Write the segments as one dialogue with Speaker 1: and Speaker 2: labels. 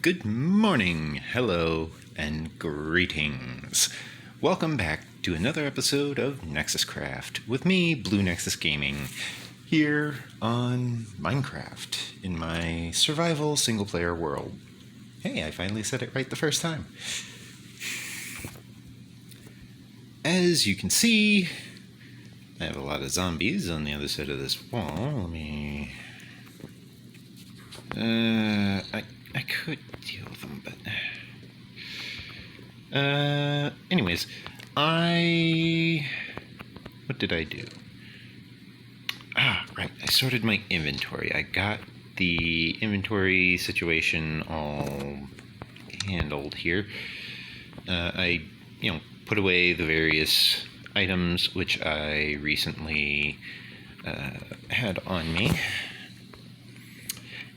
Speaker 1: Good morning, hello, and greetings. Welcome back to another episode of NexusCraft with me, Blue Nexus Gaming, here on Minecraft in my survival single-player world. Hey, I finally said it right the first time. As you can see, I have a lot of zombies on the other side of this wall. Let me... I could deal with them, but... anyways, what did I do? Right, I sorted my inventory. I got the inventory situation all handled here. I put away the various items which I recently had on me.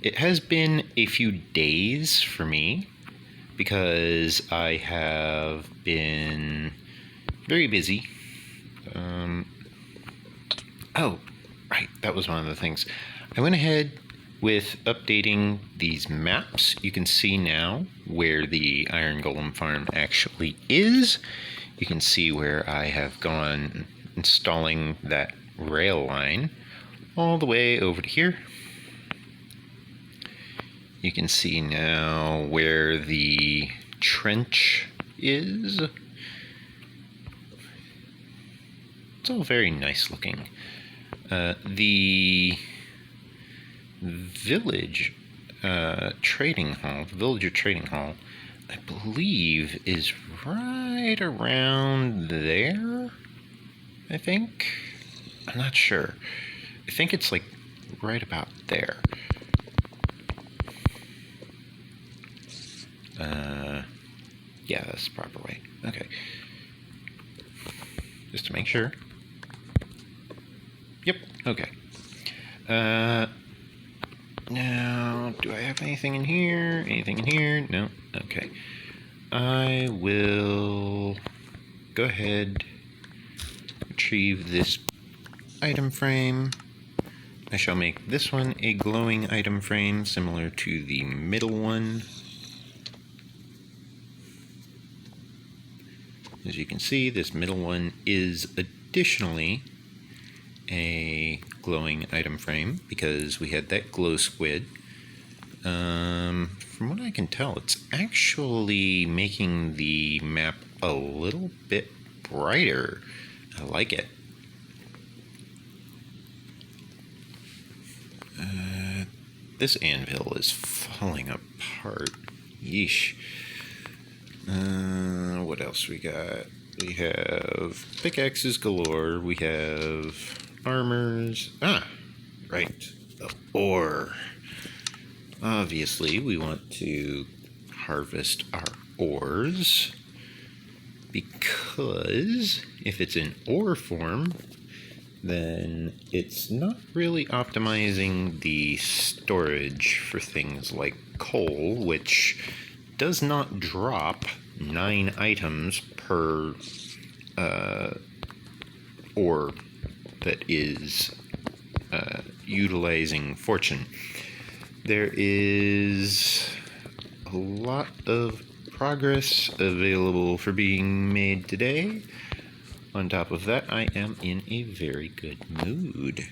Speaker 1: It has been a few days for me because I have been very busy. Oh, right, that was one of the things. I went ahead with updating these maps. You can see now where the Iron Golem farm actually is. You can see where I have gone installing that rail line all the way over to here. You can see now where the trench is. It's all very nice looking. The village trading hall, the villager trading hall, I believe is right around there, I think. I'm not sure. I think it's like right about there. Yeah, that's the proper way. Okay. Just to make sure. Yep, okay. Now, do I have anything in here? Anything in here? No? Okay. I will go ahead, retrieve this item frame. I shall make this one a glowing item frame, similar to the middle one. As you can see, this middle one is additionally a glowing item frame because we had that glow squid. From what I can tell, it's actually making the map a little bit brighter. I like it. This anvil is falling apart. Yeesh. What else we got? We have pickaxes galore. We have armors. Right. The ore. Obviously, we want to harvest our ores because if it's in ore form, then it's not really optimizing the storage for things like coal, which does not drop 9 items per ore that is utilizing fortune. There is a lot of progress available for being made today. On top of that, I am in a very good mood.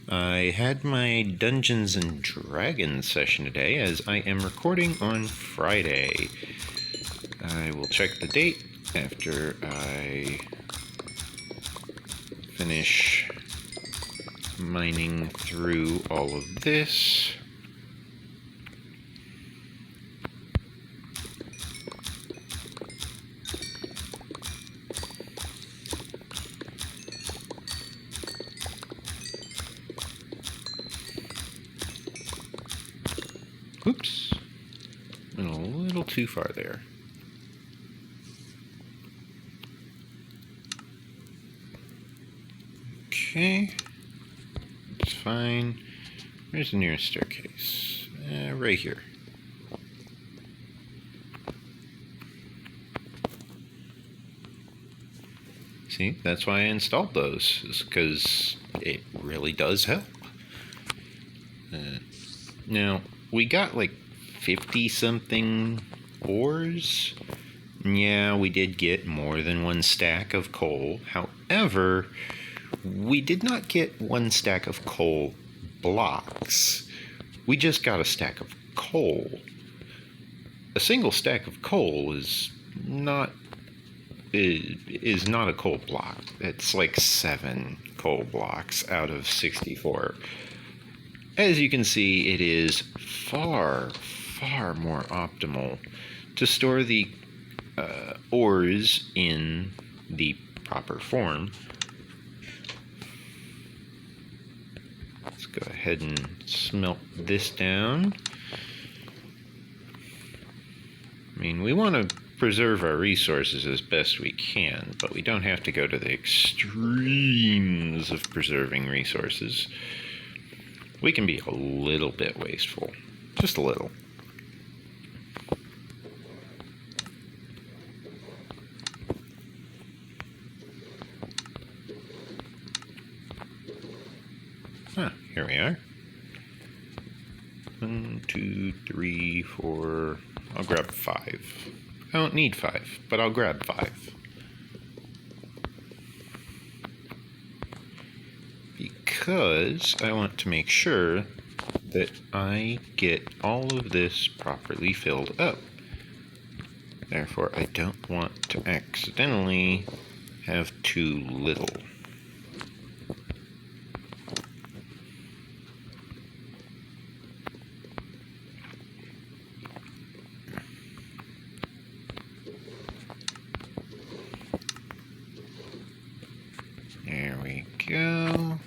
Speaker 1: I had my Dungeons and Dragons session today, as I am recording on Friday. I will check the date after I finish mining through all of this. Oops, went a little too far there. Okay, it's fine. Where's the nearest staircase? Right here. See, that's why I installed those, is because it really does help. Now, we got like 50-something ores. Yeah, we did get more than one stack of coal. However, we did not get one stack of coal blocks. We just got a stack of coal. A single stack of coal is not a coal block. It's like 7 coal blocks out of 64. As you can see, it is far, far more optimal to store the ores in the proper form. Let's go ahead and smelt this down. I mean, we want to preserve our resources as best we can, but we don't have to go to the extremes of preserving resources. We can be a little bit wasteful, just a little. Here we are. 1, 2, 3, 4. I'll grab 5. I don't need 5, but I'll grab 5. Because I want to make sure that I get all of this properly filled up. Therefore, I don't want to accidentally have too little. There we go.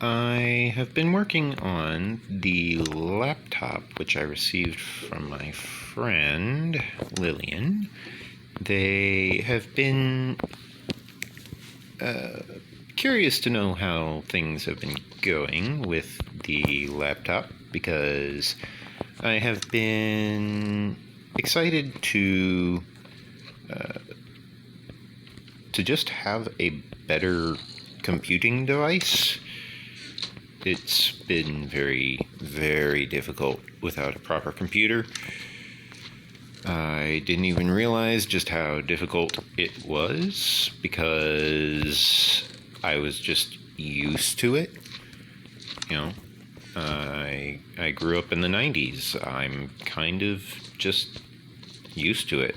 Speaker 1: I have been working on the laptop which I received from my friend Lillian. They have been curious to know how things have been going with the laptop, because I have been excited to just have a better computing device. It's been very, very difficult without a proper computer. I didn't even realize just how difficult it was because I was just used to it. You know, I grew up in the 90s. I'm kind of just used to it.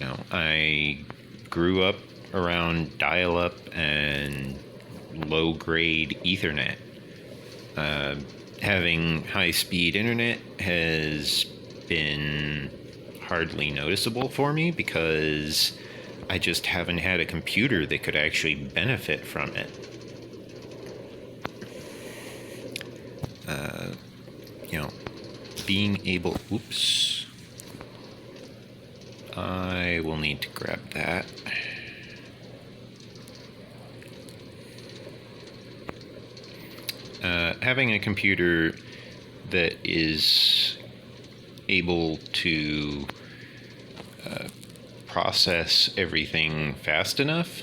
Speaker 1: You know, I grew up around dial-up and low-grade Ethernet. Having high-speed internet has been hardly noticeable for me because I just haven't had a computer that could actually benefit from it. You know, being able... Oops. I will need to grab that. Having a computer that is able to process everything fast enough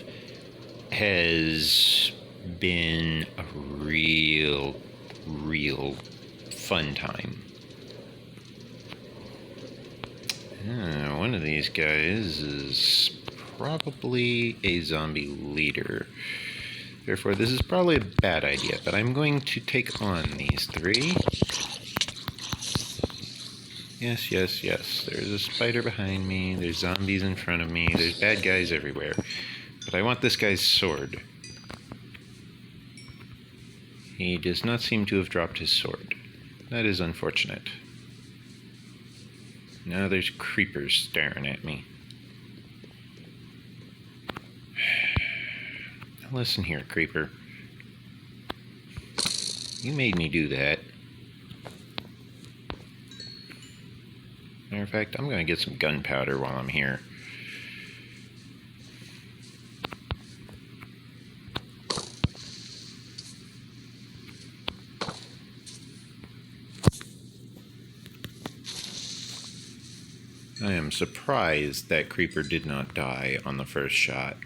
Speaker 1: has been a real fun time. One of these guys is probably a zombie leader. Therefore, this is probably a bad idea, but I'm going to take on these 3. Yes, yes, yes. There's a spider behind me. There's zombies in front of me. There's bad guys everywhere. But I want this guy's sword. He does not seem to have dropped his sword. That is unfortunate. Now there's creepers staring at me. Listen here, creeper. You made me do that. Matter of fact, I'm going to get some gunpowder while I'm here. I am surprised that creeper did not die on the first shot.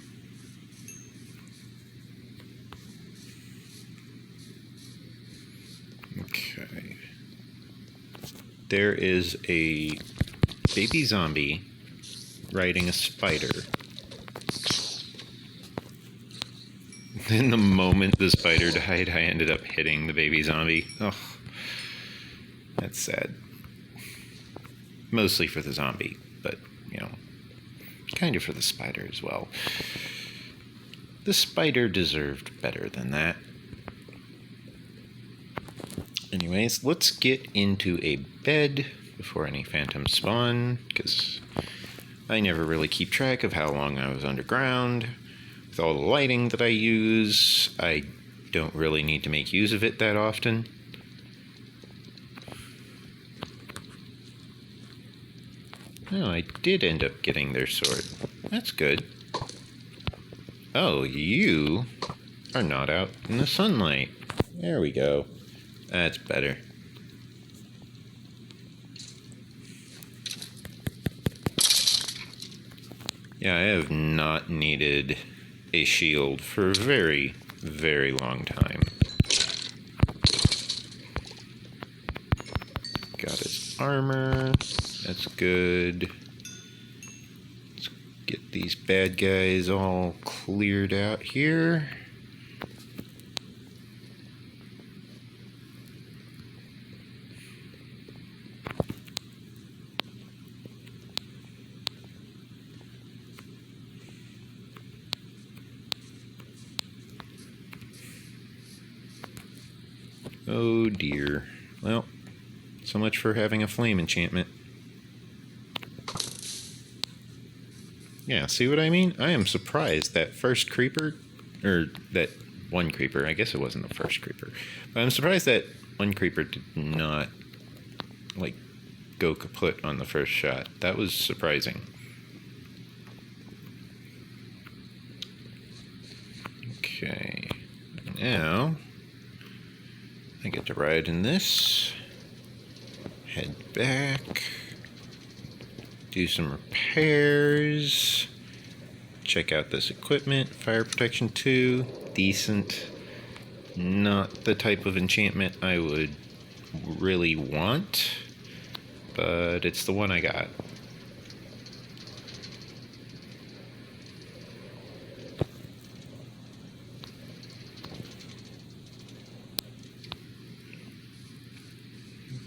Speaker 1: there is a baby zombie riding a spider. And the moment the spider died, I ended up hitting the baby zombie. Oh, that's sad. Mostly for the zombie, but, you know, kind of for the spider as well. The spider deserved better than that. Anyways, let's get into a bed before any phantoms spawn, because I never really keep track of how long I was underground. With all the lighting that I use, I don't really need to make use of it that often. Oh, I did end up getting their sword. That's good. Oh, you are not out in the sunlight. There we go. That's better. Yeah, I have not needed a shield for a very, very long time. Got his armor. That's good. Let's get these bad guys all cleared out here. Oh dear. Well, so much for having a flame enchantment. Yeah, see what I mean? I am surprised that first creeper, or that one creeper, I guess it wasn't the first creeper, but I'm surprised that one creeper did not, like, go kaput on the first shot. That was surprising. Okay, now I get to ride in this, head back, do some repairs, check out this equipment. Fire protection 2, decent. Not the type of enchantment I would really want, but it's the one I got.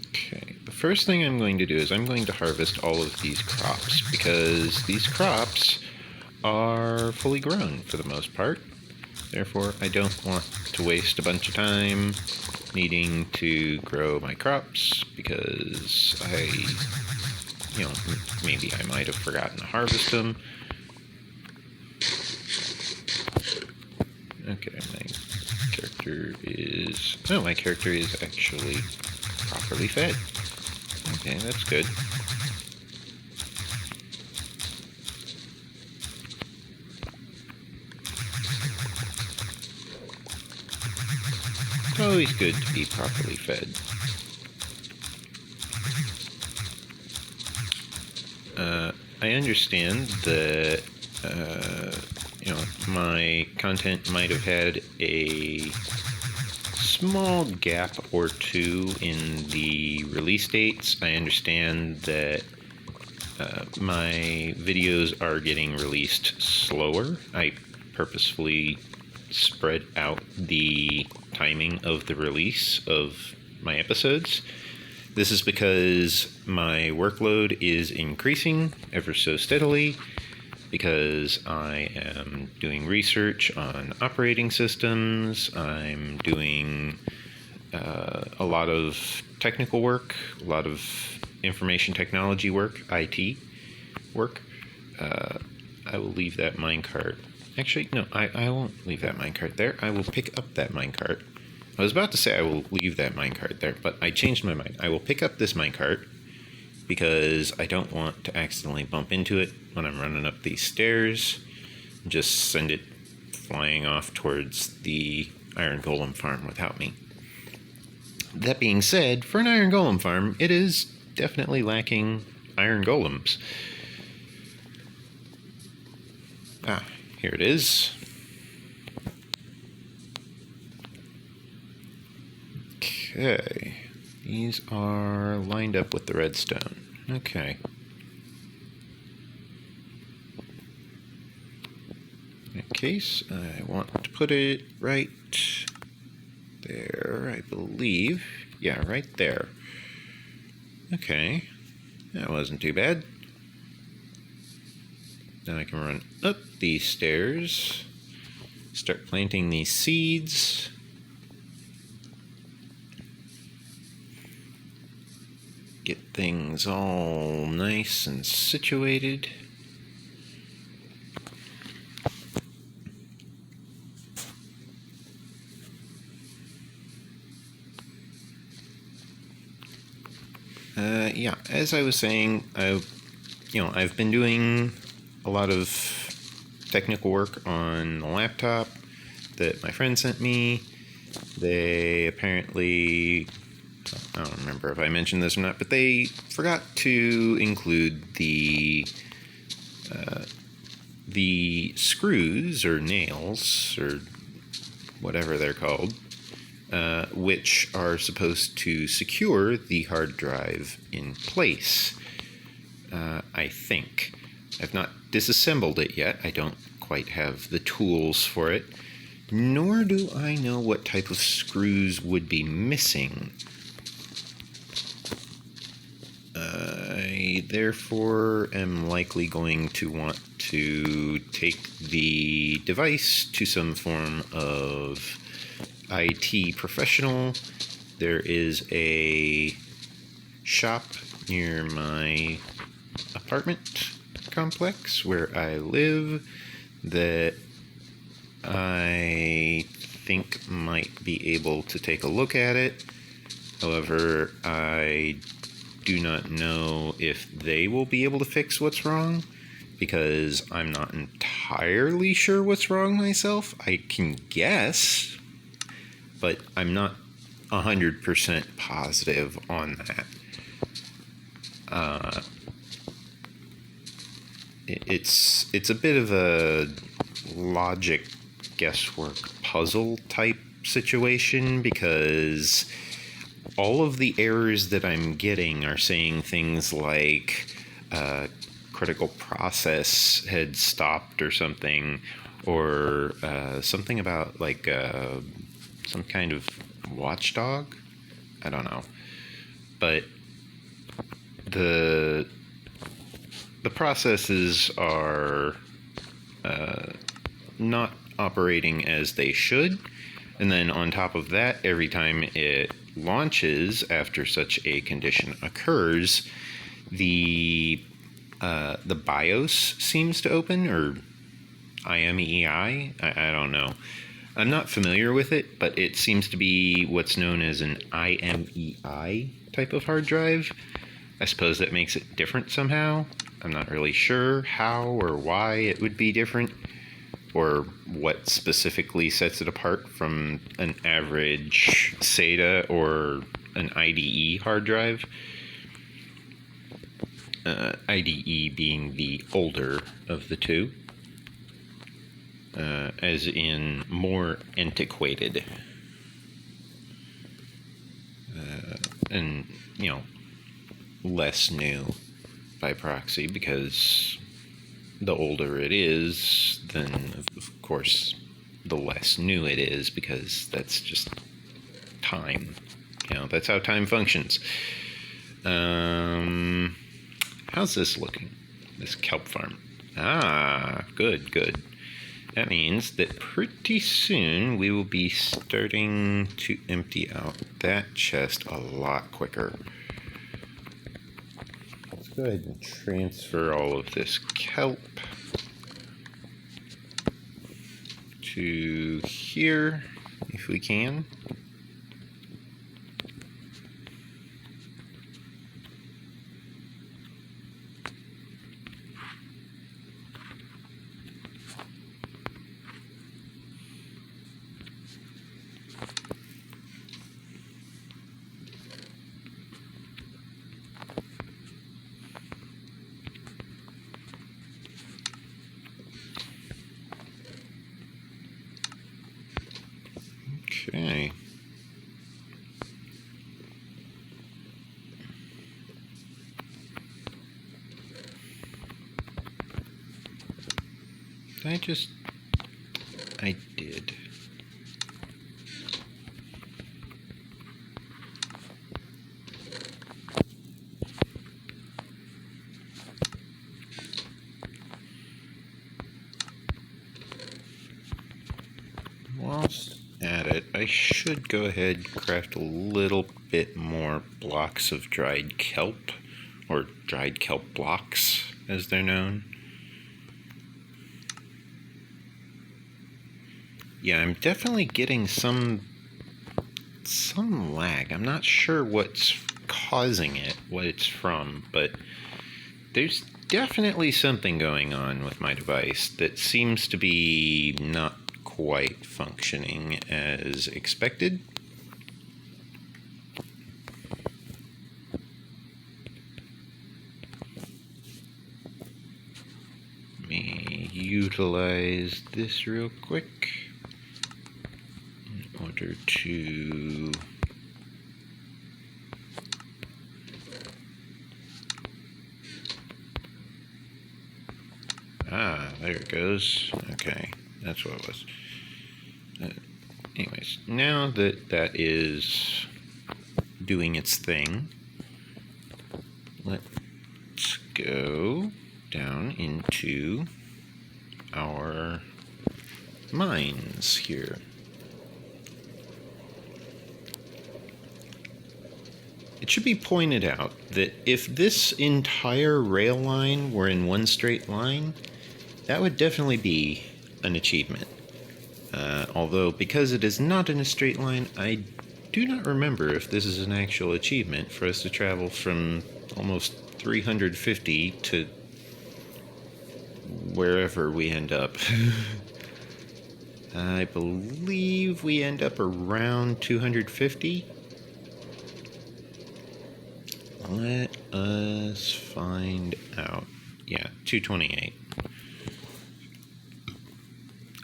Speaker 1: Okay, the first thing I'm going to do is I'm going to harvest all of these crops, because these crops are fully grown for the most part. Therefore, I don't want to waste a bunch of time needing to grow my crops, because maybe I might have forgotten to harvest them. Okay, my character is actually properly fed. Okay, that's good. It's always good to be properly fed. I understand that my content might have had a small gap or two in the release dates. I understand that my videos are getting released slower. I purposefully spread out the timing of the release of my episodes. This is because my workload is increasing ever so steadily, because I am doing research on operating systems. I'm doing a lot of technical work, a lot of information technology work, IT work. I will leave that minecart. Actually, no, I won't leave that minecart there. I will pick up that minecart. I was about to say I will leave that minecart there, but I changed my mind. I will pick up this minecart because I don't want to accidentally bump into it when I'm running up these stairs. Just send it flying off towards the iron golem farm without me. That being said, for an iron golem farm, it is definitely lacking iron golems. Ah, here it is. Okay. These are lined up with the redstone. Okay. In that case, I want to put it right there, I believe. Yeah, right there. Okay. That wasn't too bad. Now I can run up these stairs, start planting these seeds. Get things all nice and situated. Yeah, as I was saying, I've been doing a lot of technical work on the laptop that my friend sent me. They apparently, I don't remember if I mentioned this or not, but they forgot to include the screws or nails or whatever they're called, which are supposed to secure the hard drive in place. I think. I've not disassembled it yet. I don't quite have the tools for it, nor do I know what type of screws would be missing. I therefore am likely going to want to take the device to some form of IT professional. There is a shop near my apartment complex where I live that I think might be able to take a look at it. However, I do not know if they will be able to fix what's wrong, because I'm not entirely sure what's wrong myself. I can guess, but I'm not 100% positive on that. It's a bit of a logic guesswork puzzle type situation, because all of the errors that I'm getting are saying things like critical process had stopped or something, or something about like some kind of watchdog. I don't know, but the processes are not operating as they should, and then on top of that, every time it launches after such a condition occurs, the BIOS seems to open, or IMEI. I don't know. I'm not familiar with it, but it seems to be what's known as an IMEI type of hard drive. I suppose that makes it different somehow. I'm not really sure how or why it would be different, or what specifically sets it apart from an average SATA or an IDE hard drive. IDE being the older of the two, as in more antiquated. And, less new by proxy, because the older it is, then of course the less new it is, because that's just time. That's how time functions. How's this looking? This kelp farm. Ah, good. That means that pretty soon we will be starting to empty out that chest a lot quicker. Let's go ahead and transfer all of this kelp to here, if we can. Okay. I did. Whilst at it, I should go ahead and craft a little bit more blocks of dried kelp, or dried kelp blocks, as they're known. Yeah, I'm definitely getting some lag. I'm not sure what's causing it, what it's from, but there's definitely something going on with my device that seems to be not quite functioning as expected. Let me utilize this real quick in order to there it goes. Okay, that's what it was. Anyways, now that that is doing its thing, let's go down into our mines here. It should be pointed out that if this entire rail line were in one straight line, that would definitely be an achievement. Although, because it is not in a straight line, I do not remember if this is an actual achievement for us to travel from almost 350 to wherever we end up. I believe we end up around 250. Let us find out. Yeah, 228.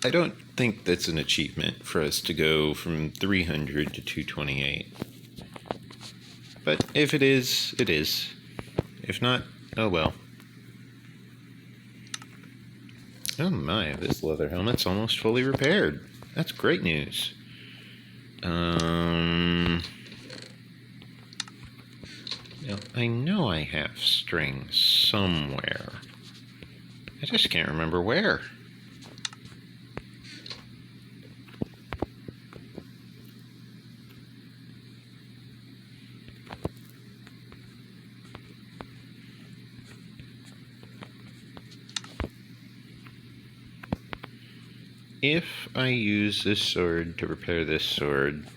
Speaker 1: I don't think that's an achievement for us to go from 300 to 228. But if it is, it is. If not, oh well. Oh my, this leather helmet's almost fully repaired. That's great news. Now, I know I have string somewhere. I just can't remember where. If I use this sword to repair this sword,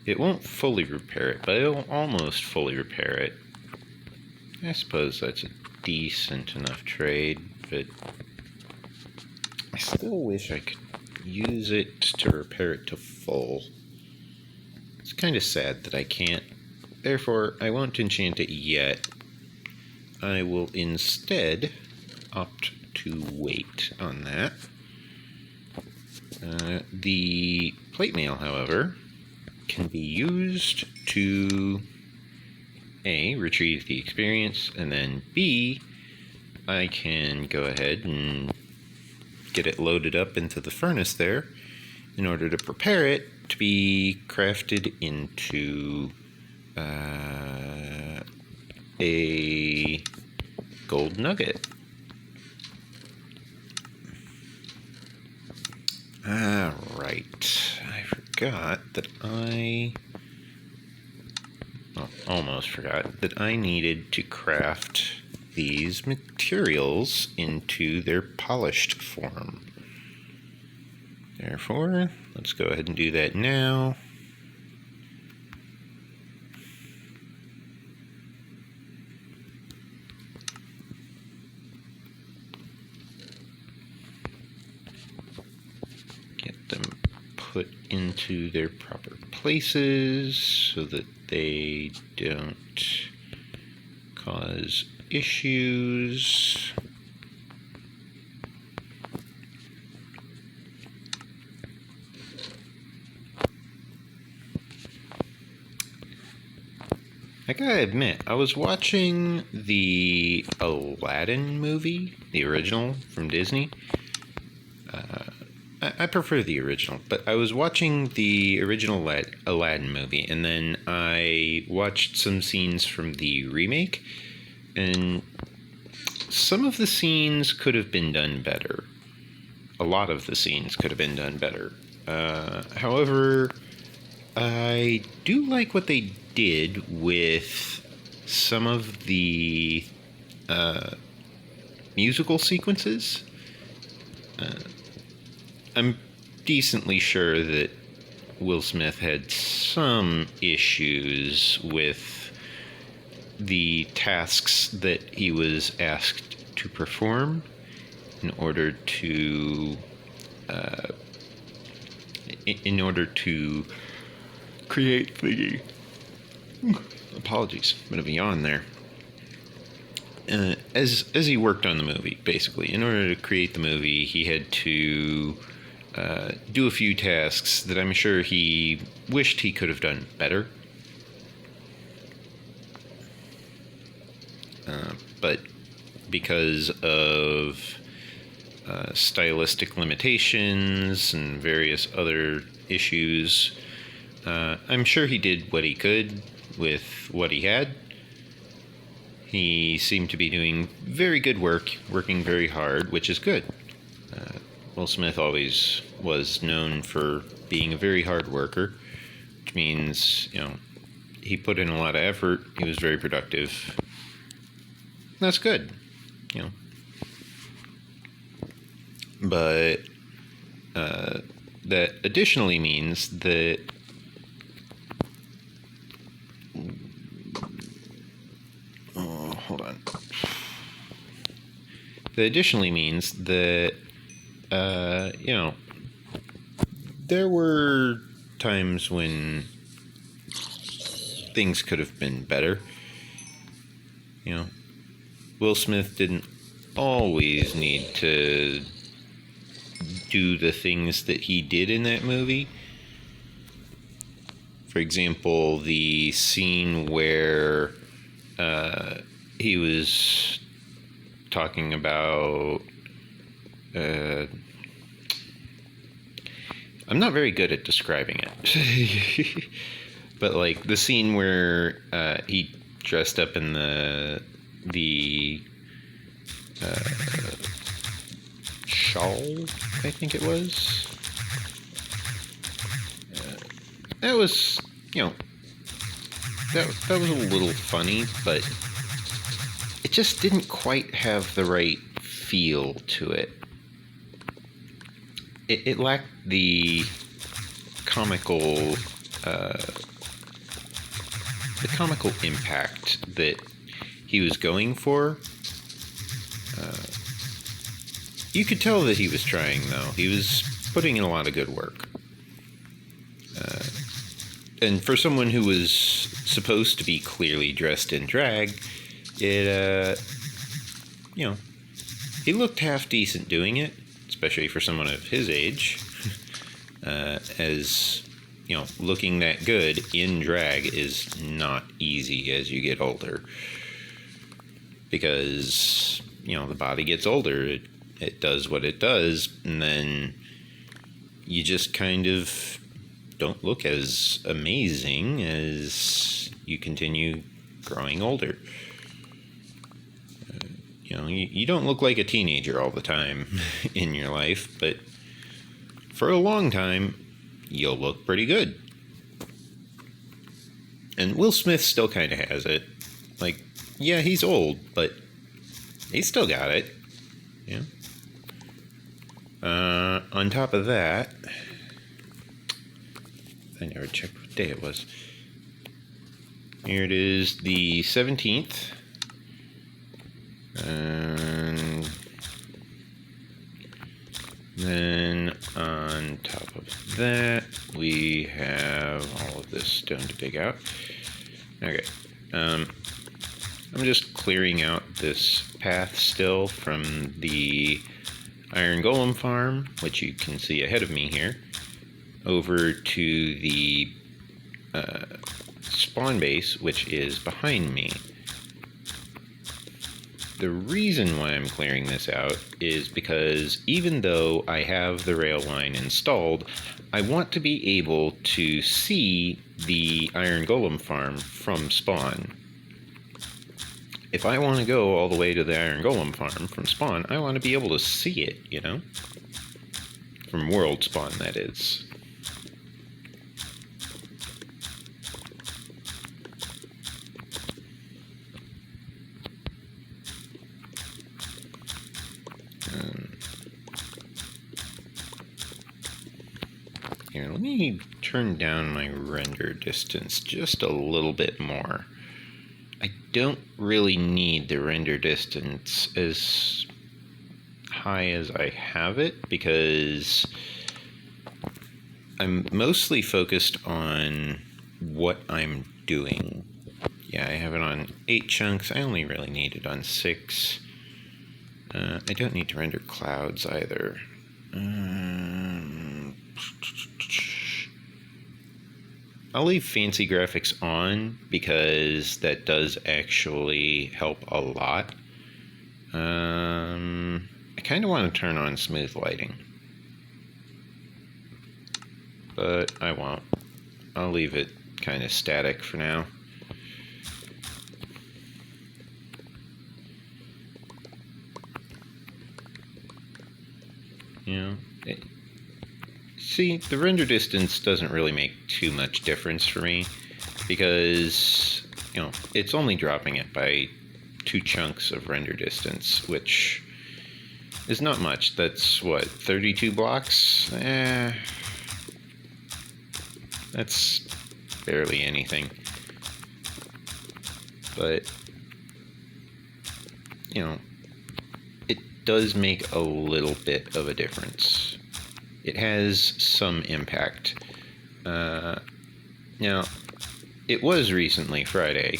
Speaker 1: it won't fully repair it, but it'll almost fully repair it. I suppose that's a decent enough trade, but I still wish I could use it to repair it to full. It's kind of sad that I can't. Therefore, I won't enchant it yet. I will instead opt to wait on that. The plate mail, however, can be used to A, retrieve the experience, and then B, I can go ahead and get it loaded up into the furnace there in order to prepare it to be crafted into a gold nugget. Right. I forgot that almost forgot that I needed to craft these materials into their polished form. Therefore, let's go ahead and do that now. Get them put into their proper places so that they don't cause issues. I gotta admit, I was watching the Aladdin movie, the original from Disney, I prefer the original, but I was watching the original Aladdin movie, and then I watched some scenes from the remake, and some of the scenes could have been done better. A lot of the scenes could have been done better. However, I do like what they did with some of the musical sequences. I'm decently sure that Will Smith had some issues with the tasks that he was asked to perform in order to create the apologies, bit of a yawn there. As he worked on the movie, basically, in order to create the movie, he had to do a few tasks that I'm sure he wished he could have done better. But because of stylistic limitations and various other issues, I'm sure he did what he could with what he had. He seemed to be doing very good work, working very hard, which is good. Will Smith always was known for being a very hard worker, which means, he put in a lot of effort. He was very productive. That's good, But that additionally means that That additionally means that there were times when things could have been better. Will Smith didn't always need to do the things that he did in that movie. For example, the scene where he was talking about I'm not very good at describing it. But like the scene where he dressed up in the shawl, I think it was. That was, that was a little funny, but it just didn't quite have the right feel to it. It lacked the comical impact that he was going for. You could tell that he was trying, though. He was putting in a lot of good work. And for someone who was supposed to be clearly dressed in drag, it, he looked half decent doing it, especially for someone of his age. As, looking that good in drag is not easy as you get older. Because, the body gets older, it does what it does, and then you just kind of don't look as amazing as you continue growing older. You don't look like a teenager all the time in your life, but for a long time, you'll look pretty good. And Will Smith still kind of has it. Like, yeah, he's old, but he's still got it. On top of that, I never checked what day it was. Here it is, the 17th. And then on top of that, we have all of this stone to dig out. Okay. I'm just clearing out this path still from the Iron Golem farm, which you can see ahead of me here, over to the spawn base, which is behind me. the reason why I'm clearing this out is because even though I have the rail line installed, I want to be able to see the Iron Golem farm from spawn. If I want to go all the way to the Iron Golem farm from spawn, I want to be able to see it, you know? From world spawn, that is. Here, let me turn down my render distance just a little bit more. I don't really need the render distance as high as I have it because I'm mostly focused on what I'm doing. Yeah, I have it on 8 chunks. I only really need it on 6. I don't need to render clouds either. I'll leave fancy graphics on because that does actually help a lot. I kind of want to turn on smooth lighting, but I won't. I'll leave it kind of static for now. You know, see, the render distance doesn't really make too much difference for me because, you know, it's only dropping it by 2 chunks of render distance, which is not much. That's what, 32 blocks? That's barely anything. But, you know, it does make a little bit of a difference. It has some impact. Now, it was recently Friday,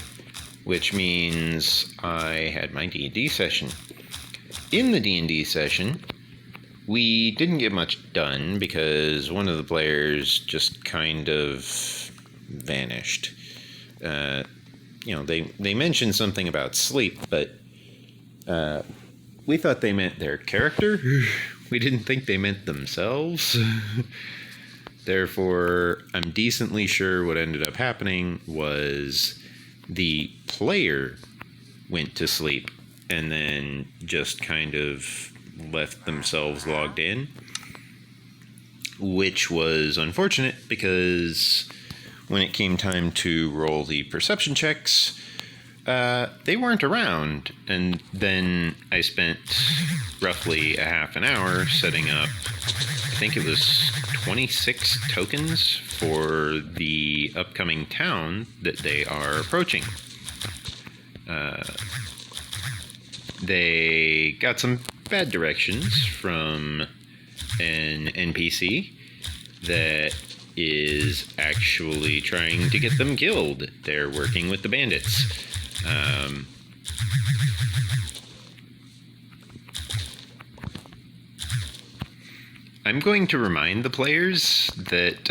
Speaker 1: which means I had my D&D session. In the D&D session, we didn't get much done because one of the players just kind of vanished. You know, they mentioned something about sleep, but we thought they meant their character. We didn't think they meant themselves. Therefore, I'm decently sure what ended up happening was the player went to sleep and then just kind of left themselves logged in, which was unfortunate because when it came time to roll the perception checks, they weren't around. And then I spent roughly a half an hour setting up, I think it was 26 tokens for the upcoming town that they are approaching. They got some bad directions from an NPC that is actually trying to get them killed. They're working with the bandits. I'm going to remind the players that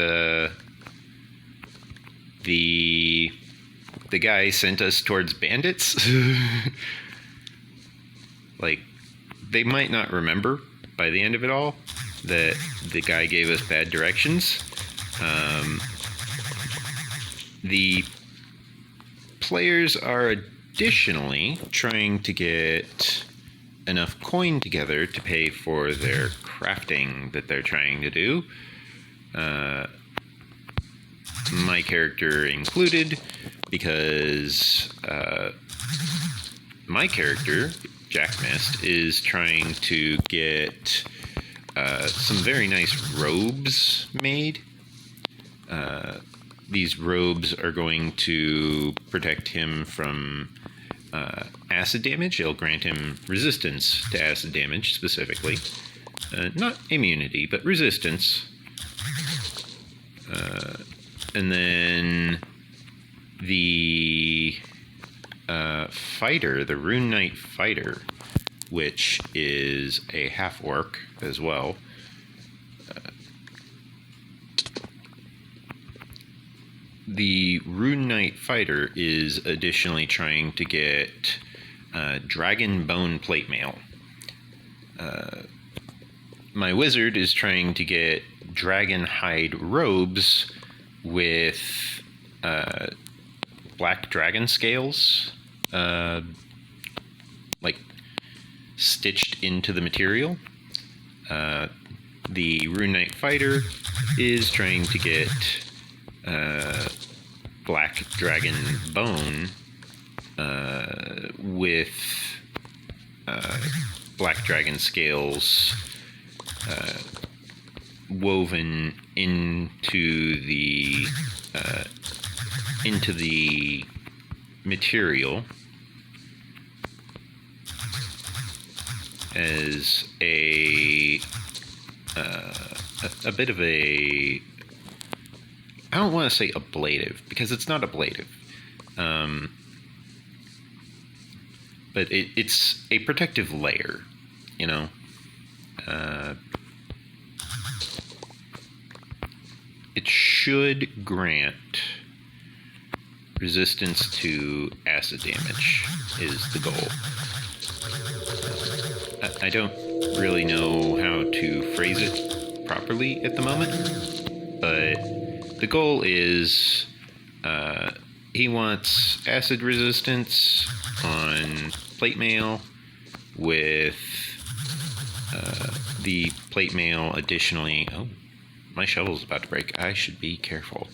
Speaker 1: the guy sent us towards bandits. Like, they might not remember by the end of it all that the guy gave us bad directions. The players are additionally trying to get enough coin together to pay for their crafting that they're trying to do. My character included, because my character, Jack Mist, is trying to get some very nice robes made. These robes are going to protect him from acid damage. It'll grant him resistance to acid damage, specifically. Not immunity, but resistance. And then the fighter, the Rune Knight fighter, which is a half-orc as well. The Rune Knight fighter is additionally trying to get dragon bone plate mail. My wizard is trying to get dragon hide robes with black dragon scales, like stitched into the material. The Rune Knight fighter is trying to get black dragon bone with black dragon scales woven into the material as a bit of a, I don't want to say ablative because it's not ablative, but it's a protective layer, you know. It should grant resistance to acid damage is the goal. I don't really know how to phrase it properly at the moment, but the goal is he wants acid resistance on plate mail with the plate mail additionally. Oh, my shovel's about to break. I should be careful.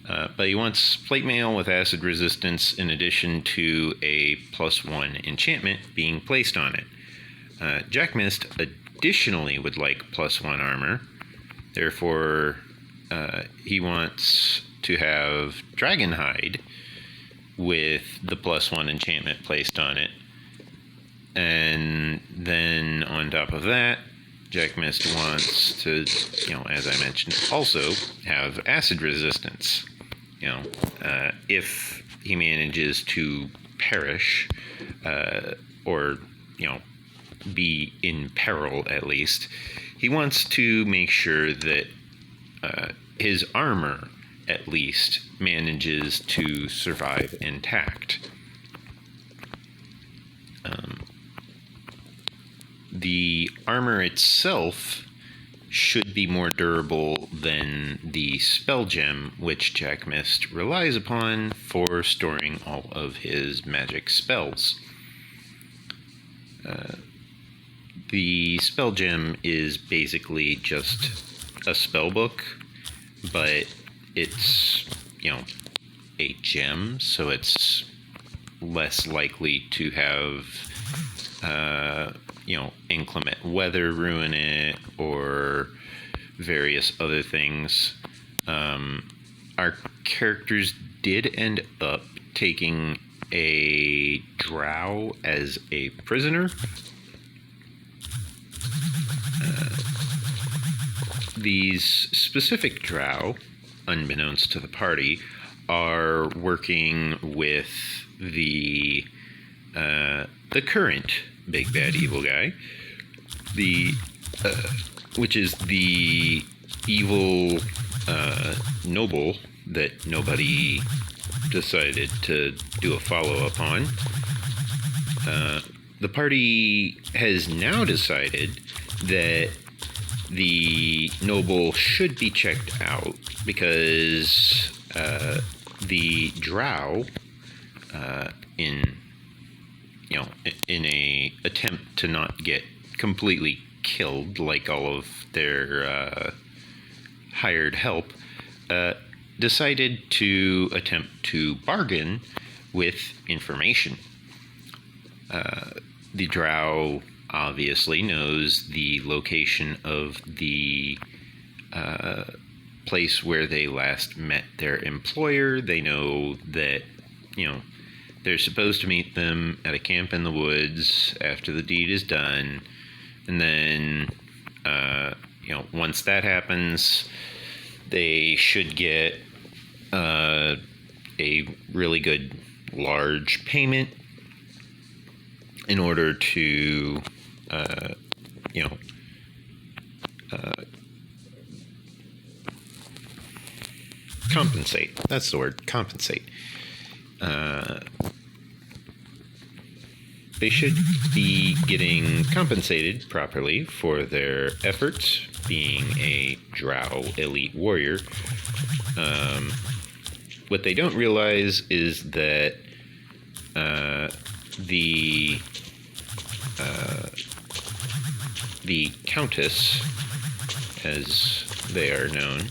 Speaker 1: But he wants plate mail with acid resistance in addition to a +1 enchantment being placed on it. Jack Mist additionally would like +1 armor. Therefore, he wants to have dragon hide with the +1 enchantment placed on it. And then on top of that, Jack Mist wants to, you know, as I mentioned, also have acid resistance. You know, if he manages to perish, or, you know, be in peril at least, he wants to make sure that his armor at least manages to survive intact. The armor itself should be more durable than the spell gem, which Jack Mist relies upon for storing all of his magic spells. The spell gem is basically just a spell book, but it's, you know, a gem, so it's less likely to have you know, inclement weather ruin it or various other things. Our characters did end up taking a drow as a prisoner. These specific drow, unbeknownst to the party, are working with the current big bad evil guy, which is the evil noble that nobody decided to do a follow-up on. The party has now decided that the noble should be checked out because the drow, in a attempt to not get completely killed like all of their hired help, decided to attempt to bargain with information. The drow obviously knows the location of the place where they last met their employer. They know that, you know, they're supposed to meet them at a camp in the woods after the deed is done. And then, you know, once that happens, they should get a really good large payment in order to, you know, compensate. That's the word, compensate. they should be getting compensated properly for their efforts, being a drow elite warrior. What they don't realize is that the Countess, as they are known,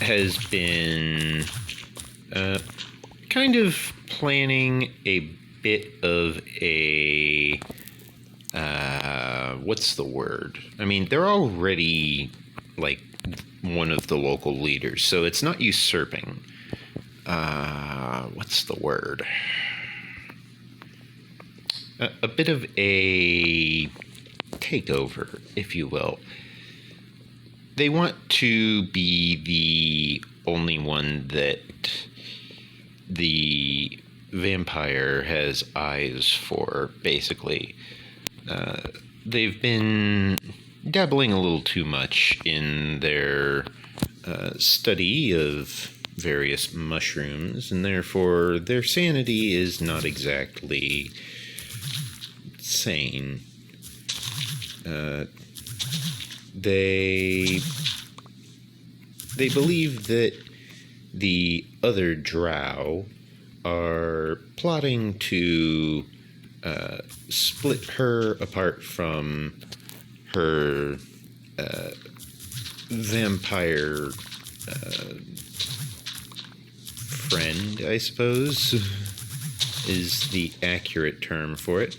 Speaker 1: has been kind of planning a bit of a what's the word? I mean, they're already like one of the local leaders, so it's not usurping. What's the word? A bit of a takeover, if you will. They want to be the only one that the vampire has eyes for, basically. They've been dabbling a little too much in their study of various mushrooms, and therefore their sanity is not exactly sane. They believe that the other drow are plotting to split her apart from her vampire friend, I suppose, is the accurate term for it.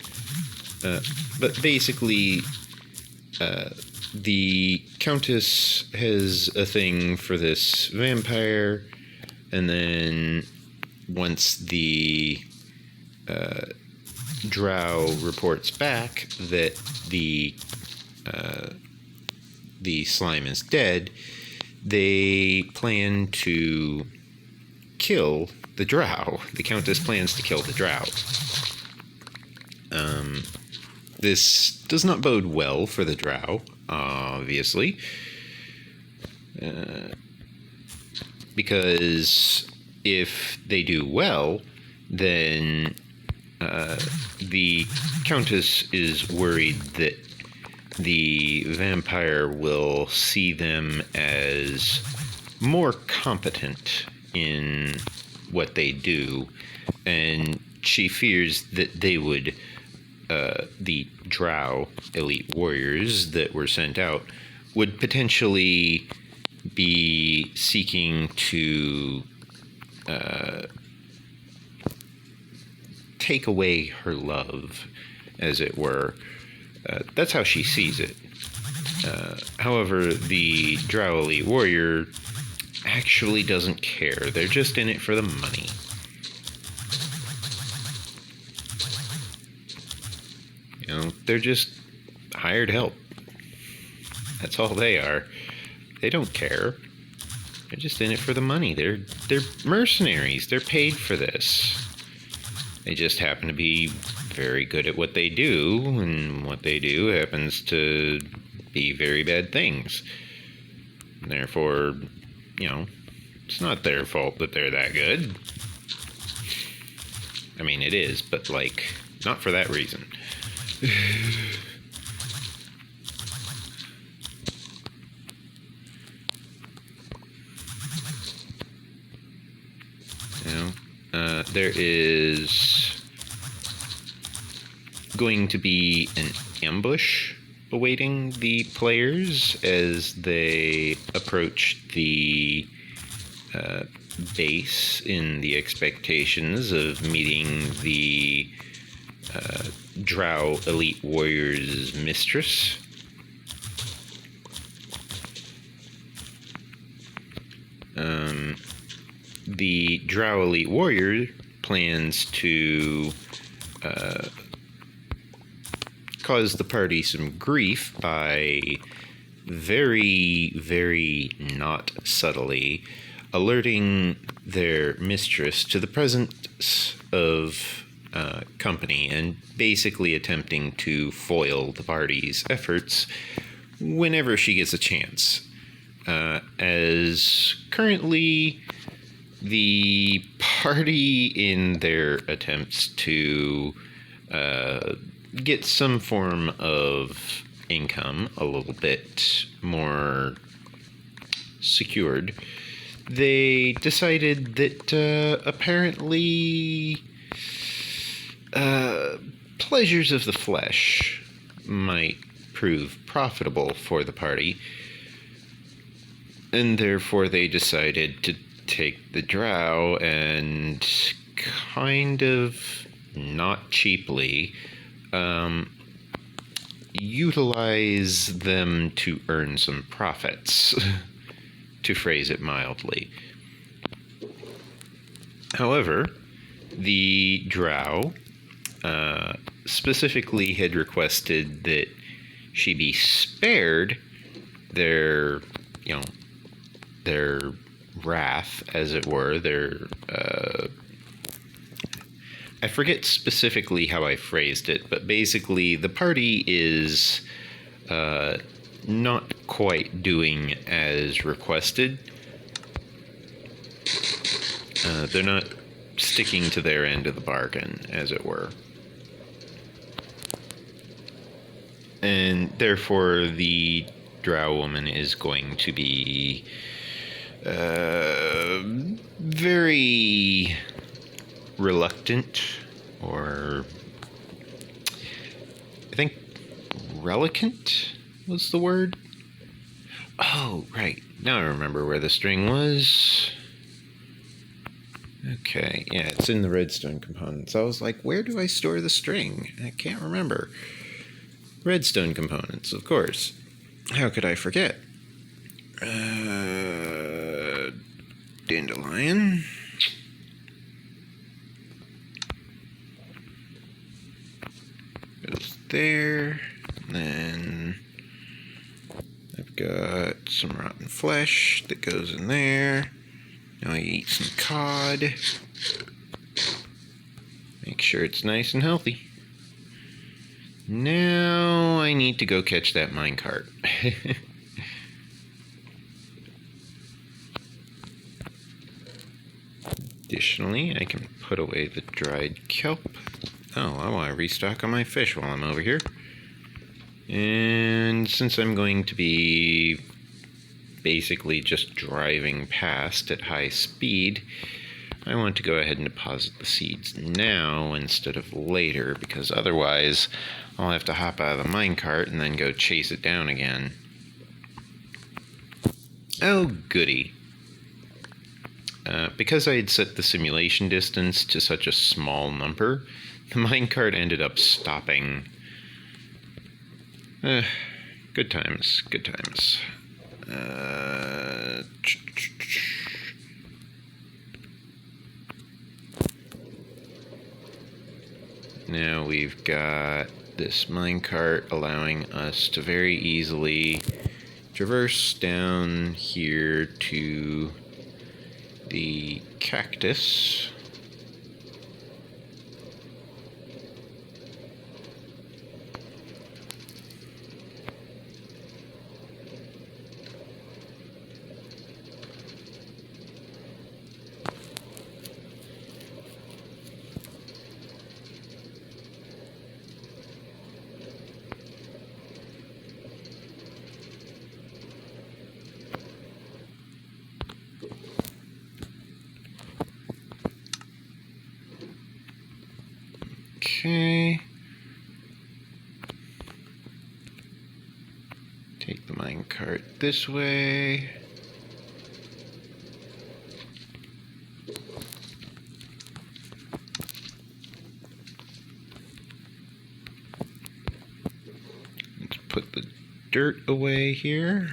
Speaker 1: But basically, the Countess has a thing for this vampire, and then once the drow reports back that the slime is dead, they plan to kill the drow. The Countess plans to kill the drow. This does not bode well for the drow, obviously, because if they do well, then the Countess is worried that the vampire will see them as more competent in what they do, and she fears that they would, the drow elite warriors that were sent out, would potentially be seeking to take away her love, as it were. That's how she sees it. However, the drow elite warrior actually doesn't care. They're just in it for the money. You know, they're just hired help. That's all they are. They don't care. They're just in it for the money. They're mercenaries. They're paid for this. They just happen to be very good at what they do, and what they do happens to be very bad things. And therefore, you know, it's not their fault that they're that good. I mean, it is, but, like, not for that reason. There is going to be an ambush awaiting the players as they approach the base in the expectations of meeting the drow elite warrior's mistress. The drow elite warrior plans to cause the party some grief by very, very not subtly alerting their mistress to the presence of company, and basically attempting to foil the party's efforts whenever she gets a chance. As currently the party, in their attempts to get some form of income a little bit more secured, they decided that apparently pleasures of the flesh might prove profitable for the party, and therefore they decided to take the drow and kind of, not cheaply, utilize them to earn some profits, to phrase it mildly. However, the drow specifically had requested that she be spared their wrath, as it were, I forget specifically how I phrased it, but basically the party is not quite doing as requested. They're not sticking to their end of the bargain, as it were. And therefore the drow woman is going to be very reluctant, or I think reluctant was the word. Oh, right. Now I remember where the string was. Okay, yeah, it's in the redstone components. I was like, where do I store the string? I can't remember. Redstone components, of course. How could I forget? Dandelion. Goes there. And then I've got some rotten flesh that goes in there. Now I eat some cod. Make sure it's nice and healthy. Now I need to go catch that minecart. Additionally, I can put away the dried kelp. Oh, I want to restock on my fish while I'm over here. And since I'm going to be basically just driving past at high speed, I want to go ahead and deposit the seeds now instead of later, because otherwise I'll have to hop out of the minecart and then go chase it down again. Oh, goody. Because I had set the simulation distance to such a small number, the minecart ended up stopping. Good times, good times. Now we've got this minecart allowing us to very easily traverse down here to the cactus. Okay. Take the minecart this way. Let's put the dirt away here.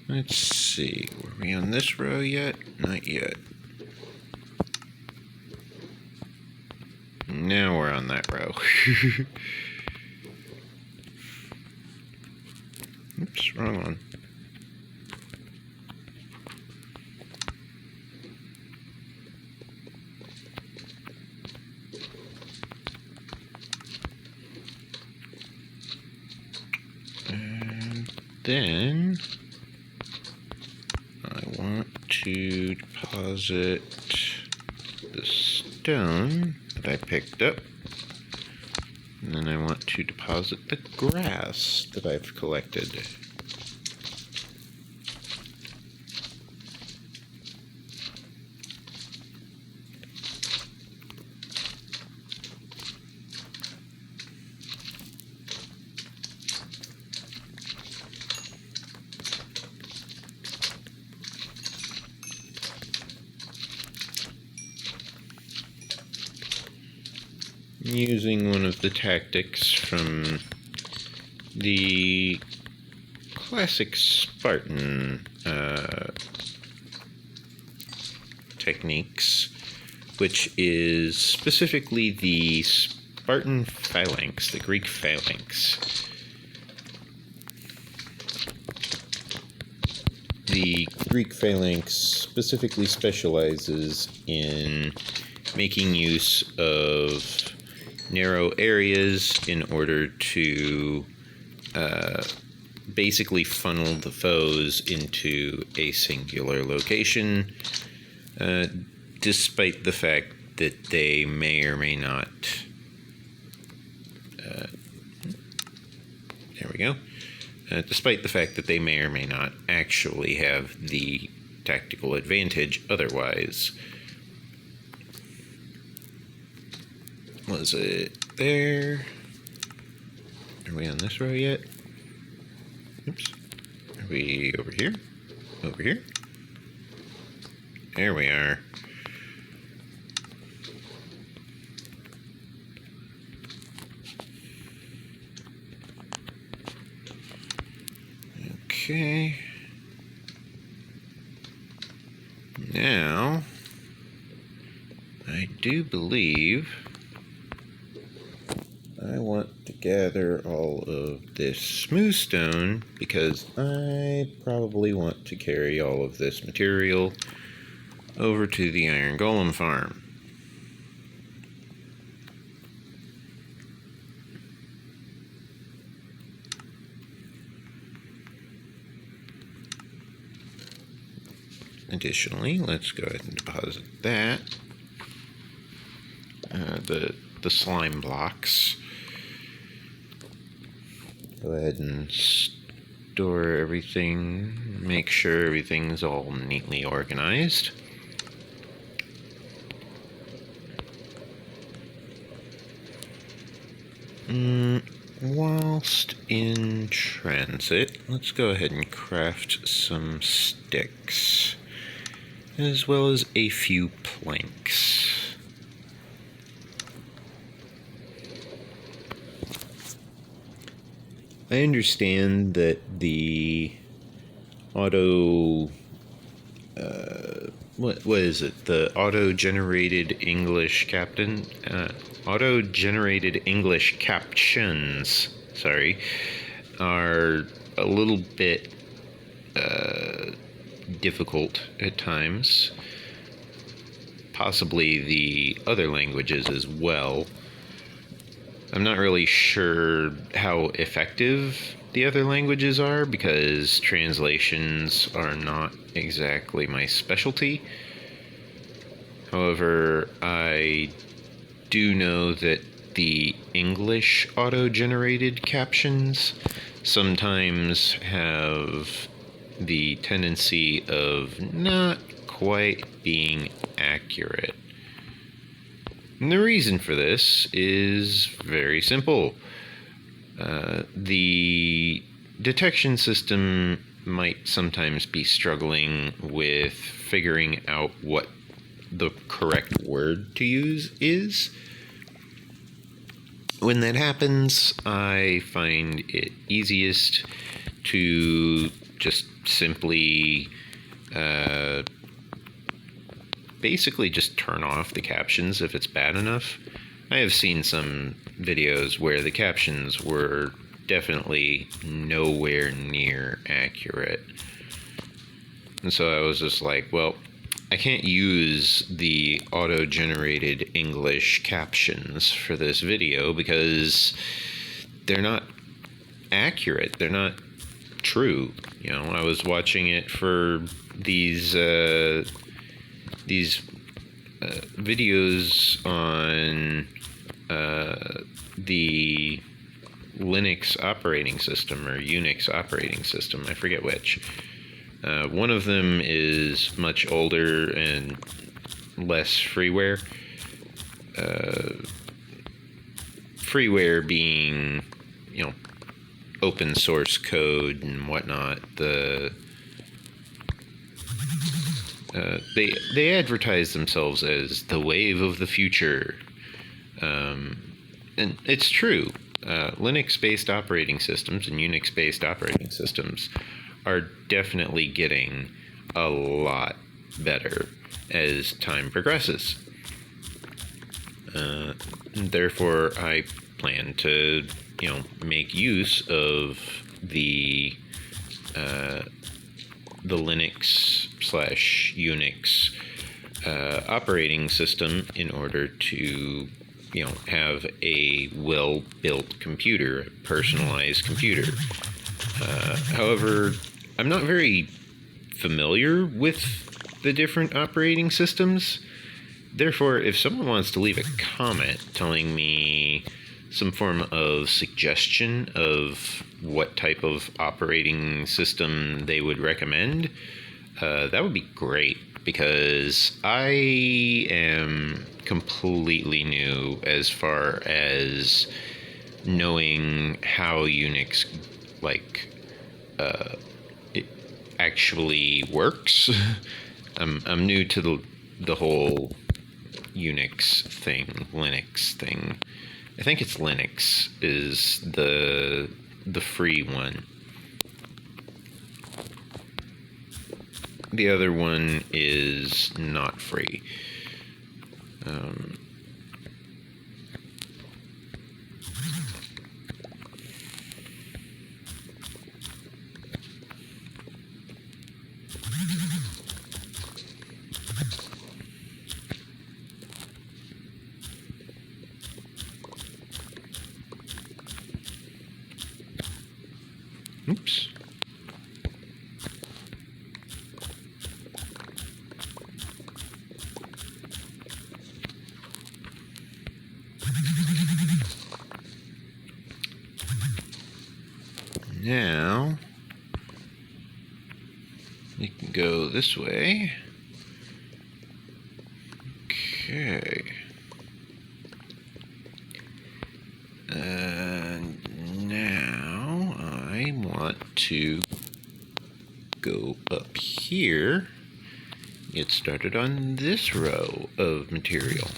Speaker 1: Let's see, were we on this row yet? Not yet. Now we're on that row. Oops, wrong one. And then I want to deposit the stone that I picked up. And then I want to deposit the grass that I've collected. Using one of the tactics from the classic Spartan techniques, which is specifically the Spartan phalanx, the Greek phalanx. The Greek phalanx specifically specializes in making use of narrow areas in order to basically funnel the foes into a singular location, despite the fact that they may or may not there we go. Despite the fact that they may or may not actually have the tactical advantage otherwise. Was it there? Are we on this row yet? Oops. Are we over here? Over here? There we are. Okay. Now, I do believe I want to gather all of this smooth stone because I probably want to carry all of this material over to the Iron Golem farm. Additionally, let's go ahead and deposit that. The slime blocks. Go ahead and store everything. Make sure everything's all neatly organized. Whilst in transit, let's go ahead and craft some sticks, as well as a few planks. I understand that the auto, what is it? The auto-generated English auto-generated English captions, sorry, are a little bit difficult at times. Possibly the other languages as well. I'm not really sure how effective the other languages are because translations are not exactly my specialty. However, I do know that the English auto-generated captions sometimes have the tendency of not quite being accurate. And the reason for this is very simple. The detection system might sometimes be struggling with figuring out what the correct word to use is. When that happens, I find it easiest to just simply basically just turn off the captions if it's bad enough. I have seen some videos where the captions were definitely nowhere near accurate. And so I was just like, well, I can't use the auto-generated English captions for this video because they're not accurate. They're not true. You know, I was watching it for these these videos on the Linux operating system or Unix operating system. I forget which. One of them is much older and less freeware. Freeware being, open source code and whatnot. They advertise themselves as the wave of the future, and it's true. Linux-based operating systems and Unix-based operating systems are definitely getting a lot better as time progresses. Therefore, I plan to, make use of the Linux/Unix operating system in order to, have a well-built computer, a personalized computer. However, I'm not very familiar with the different operating systems. Therefore, if someone wants to leave a comment telling me some form of suggestion of what type of operating system they would recommend, that would be great, because I am completely new as far as knowing how Unix, it actually works. I'm new to the whole Unix thing, Linux thing. I think it's Linux is the free one. The other one is not free. Oops. Now, we can go this way. Okay. And now I want to go up here, get started on this row of material.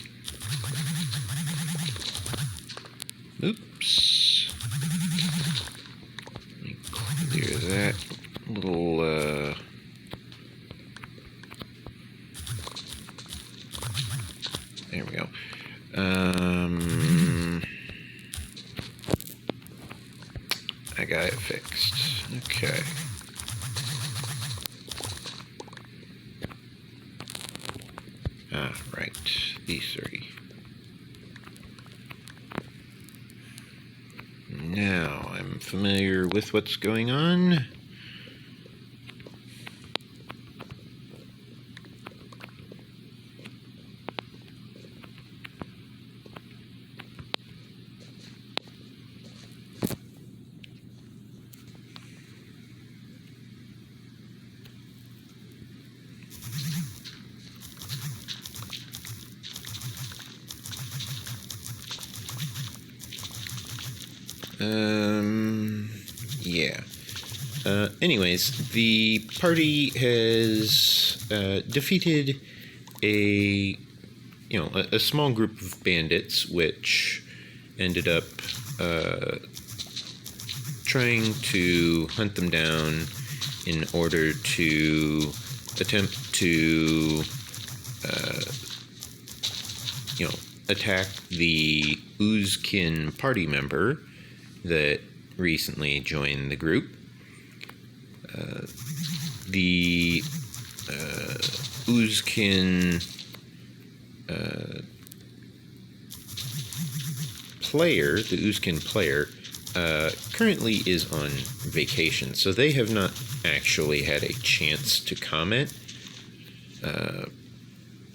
Speaker 1: Oops. Let me clear that little, there we go. I got it fixed. Okay. Right. These three. Now I'm familiar with what's going on. Yeah. Anyways, the party has defeated a small group of bandits, which ended up trying to hunt them down in order to attempt to attack the Oozkin party member that recently joined the group. The Oozkin player, the Oozkin player, currently is on vacation, so they have not actually had a chance to comment.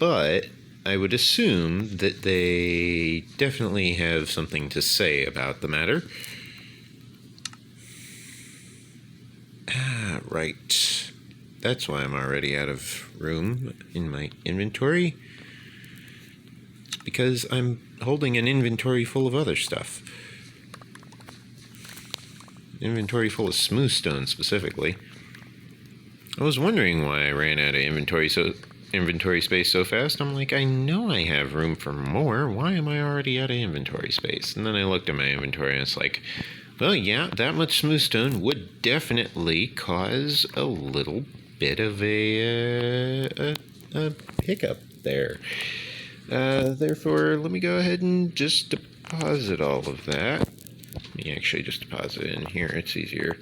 Speaker 1: but I would assume that they definitely have something to say about the matter. Ah, right. That's why I'm already out of room in my inventory. It's because I'm holding an inventory full of other stuff. Inventory full of smooth stone specifically. I was wondering why I ran out of inventory space so fast. I'm like, I know I have room for more. Why am I already out of inventory space? And then I looked at my inventory and it's like, well, yeah, that much smooth stone would definitely cause a little bit of a hiccup there. Therefore, let me go ahead and just deposit all of that. Let me actually just deposit it in here. It's easier.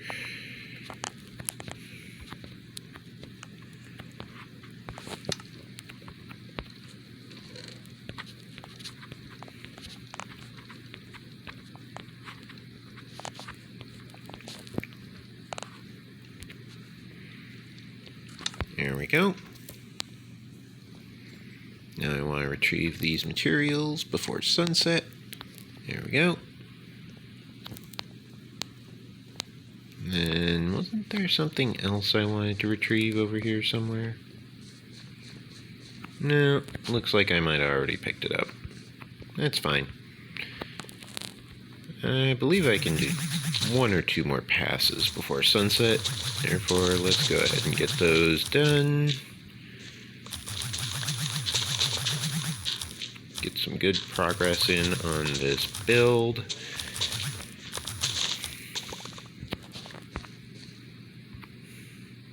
Speaker 1: There we go. Now I want to retrieve these materials before sunset. There we go. And then, wasn't there something else I wanted to retrieve over here somewhere? No, looks like I might have already picked it up. That's fine. I believe I can do one or two more passes before sunset. Therefore, let's go ahead and get those done. Get some good progress in on this build.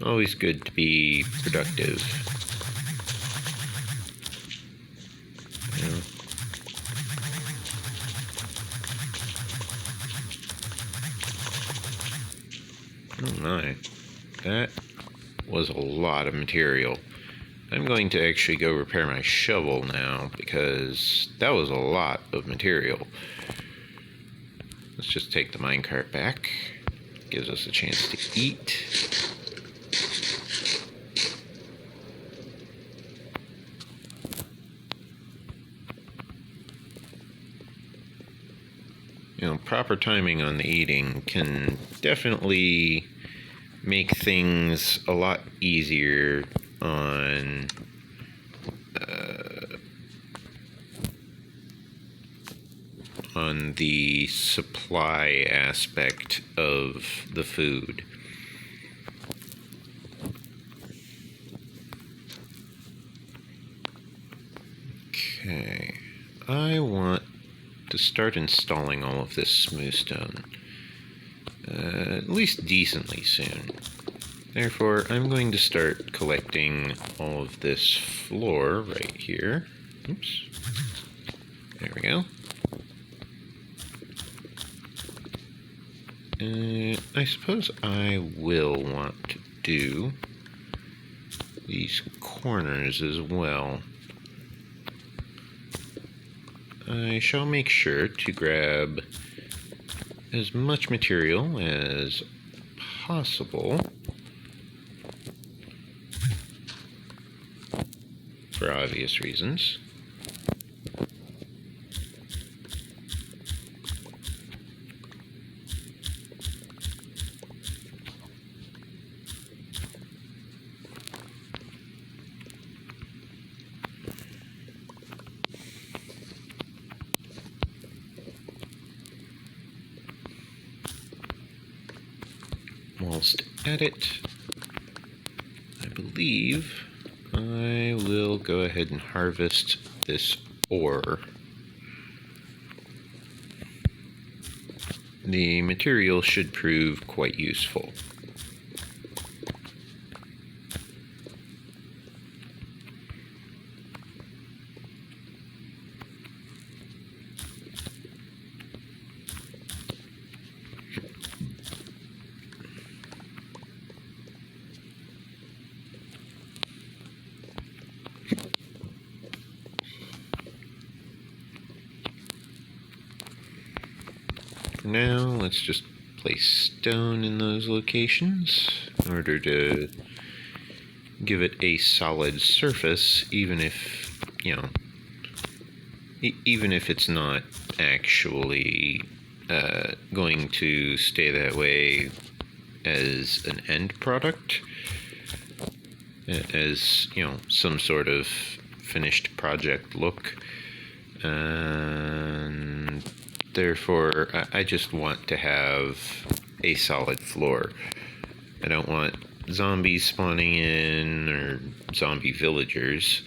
Speaker 1: Always good to be productive. Oh my, that was a lot of material. I'm going to actually go repair my shovel now because that was a lot of material. Let's just take the minecart back. Gives us a chance to eat. You know, proper timing on the eating can definitely make things a lot easier on the supply aspect of the food. Okay, I want to start installing all of this smooth stone, at least decently soon. Therefore, I'm going to start collecting all of this floor right here. Oops. There we go. I suppose I will want to do these corners as well. I shall make sure to grab as much material as possible for obvious reasons. Whilst at it, I believe I will go ahead and harvest this ore. The material should prove quite useful. Now, let's just place stone in those locations in order to give it a solid surface, even if you know, even if it's not actually going to stay that way as an end product, as, you know, some sort of finished project look, and therefore I just want to have a solid floor. I don't want zombies spawning in, or zombie villagers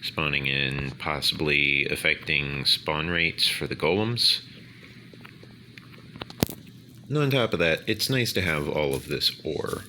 Speaker 1: spawning in, possibly affecting spawn rates for the golems. And on top of that, it's nice to have all of this ore.